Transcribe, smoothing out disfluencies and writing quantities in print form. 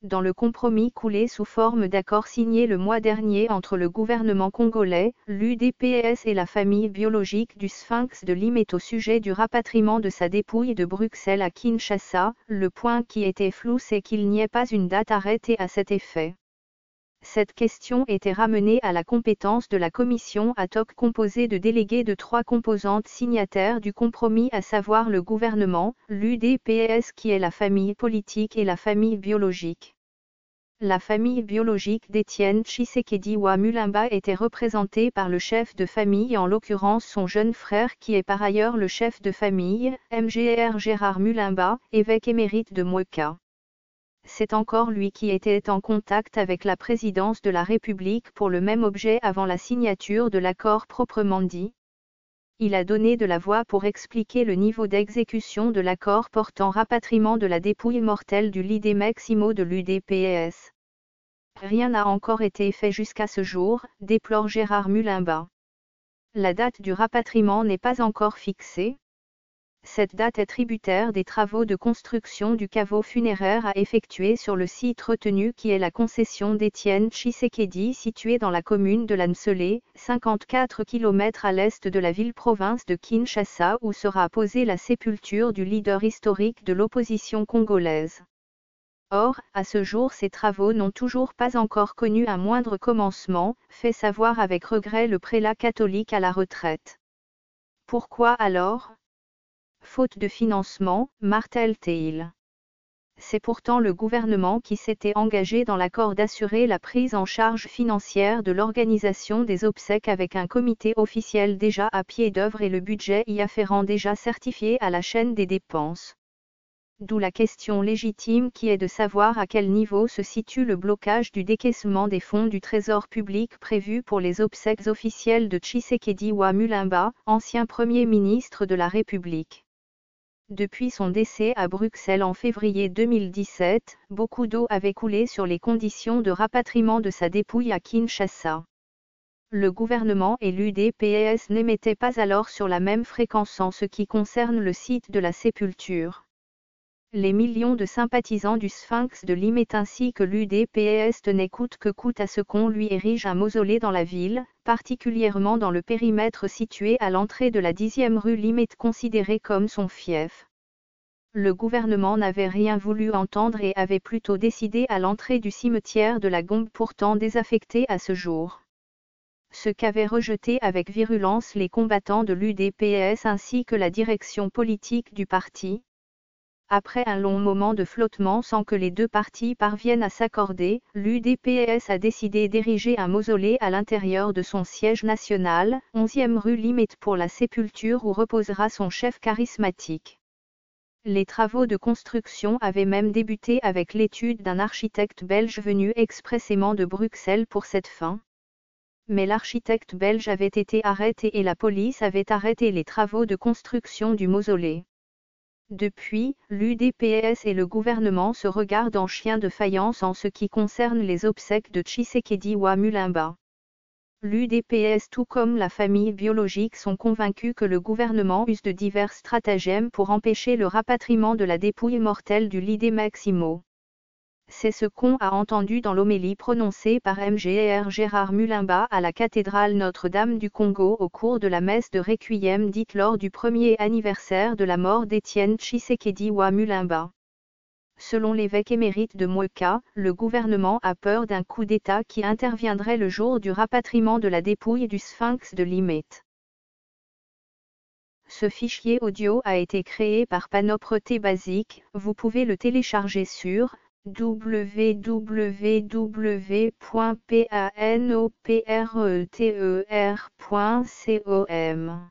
Dans le compromis coulé sous forme d'accord signé le mois dernier entre le gouvernement congolais, l'UDPS et la famille biologique du sphinx de Limete au sujet du rapatriement de sa dépouille de Bruxelles à Kinshasa, le point qui était flou c'est qu'il n'y ait pas une date arrêtée à cet effet. Cette question était ramenée à la compétence de la commission ad hoc composée de délégués de 3 composantes signataires du compromis à savoir le gouvernement, l'UDPS qui est la famille politique et la famille biologique. La famille biologique d'Étienne Tshisekedi wa Mulumba était représentée par le chef de famille en l'occurrence son jeune frère qui est par ailleurs le chef de famille, Mgr Gérard Mulumba, évêque émérite de Mweka. C'est encore lui qui était en contact avec la présidence de la République pour le même objet avant la signature de l'accord proprement dit. Il a donné de la voix pour expliquer le niveau d'exécution de l'accord portant rapatriement de la dépouille mortelle du Lide Maximo de l'UDPS. Rien n'a encore été fait jusqu'à ce jour, déplore Gérard Mulumba. La date du rapatriement n'est pas encore fixée. Cette date est tributaire des travaux de construction du caveau funéraire à effectuer sur le site retenu qui est la concession d'Étienne Tshisekedi située dans la commune de Lanselé, 54 km à l'est de la ville-province de Kinshasa où sera posée la sépulture du leader historique de l'opposition congolaise. Or, à ce jour ces travaux n'ont toujours pas encore connu un moindre commencement, fait savoir avec regret le prélat catholique à la retraite. Pourquoi alors ? Faute de financement, martèle-t-il. C'est pourtant le gouvernement qui s'était engagé dans l'accord d'assurer la prise en charge financière de l'organisation des obsèques avec un comité officiel déjà à pied d'œuvre et le budget y afférent déjà certifié à la chaîne des dépenses. D'où la question légitime qui est de savoir à quel niveau se situe le blocage du décaissement des fonds du Trésor public prévu pour les obsèques officielles de Tshisekedi wa Mulumba, ancien Premier ministre de la République. Depuis son décès à Bruxelles en février 2017, beaucoup d'eau avait coulé sur les conditions de rapatriement de sa dépouille à Kinshasa. Le gouvernement et l'UDPS n'émettaient pas alors sur la même fréquence en ce qui concerne le site de la sépulture. Les millions de sympathisants du Sphinx de Limete ainsi que l'UDPS tenaient coûte que coûte à ce qu'on lui érige un mausolée dans la ville, particulièrement dans le périmètre situé à l'entrée de la 10e rue Limete considérée comme son fief. Le gouvernement n'avait rien voulu entendre et avait plutôt décidé à l'entrée du cimetière de la Gombe pourtant désaffecté à ce jour. Ce qu'avaient rejeté avec virulence les combattants de l'UDPS ainsi que la direction politique du parti. Après un long moment de flottement sans que les deux partis parviennent à s'accorder, l'UDPS a décidé d'ériger un mausolée à l'intérieur de son siège national, 11e rue Limete pour la sépulture où reposera son chef charismatique. Les travaux de construction avaient même débuté avec l'étude d'un architecte belge venu expressément de Bruxelles pour cette fin. Mais l'architecte belge avait été arrêté et la police avait arrêté les travaux de construction du mausolée. Depuis, l'UDPS et le gouvernement se regardent en chien de faïence en ce qui concerne les obsèques de Tshisekedi wa Mulumba. L'UDPS tout comme la famille biologique sont convaincus que le gouvernement use de divers stratagèmes pour empêcher le rapatriement de la dépouille mortelle du Lide Maximo. C'est ce qu'on a entendu dans l'homélie prononcée par Mgr Gérard Mulumba à la cathédrale Notre-Dame du Congo au cours de la messe de Requiem dite lors du premier anniversaire de la mort d'Étienne Tshisekedi wa Mulumba. Selon l'évêque émérite de Mweka, le gouvernement a peur d'un coup d'État qui interviendrait le jour du rapatriement de la dépouille du Sphinx de Limete. Ce fichier audio a été créé par Panopre Basic, vous pouvez le télécharger sur www.panopreter.com